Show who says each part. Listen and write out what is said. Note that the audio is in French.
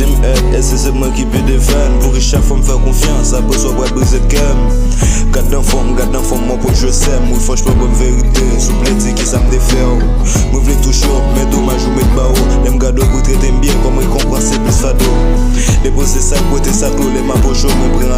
Speaker 1: Dis est-ce que c'est moi qui peux défendre? Pour que chaque fois me faire confiance, après soit pour briser le cœur. Garde d'enfant, moi pour que je sème. Ou faut que je peux bonne vérité, souple dit qui ça me défait. Moi voulais toucher, mais dommage ou mettre barreau. L'aime garde pour traiter bien, comme il comprend c'est plus fado. Déposer ça, côté ça, clou, les ma pocho, me prend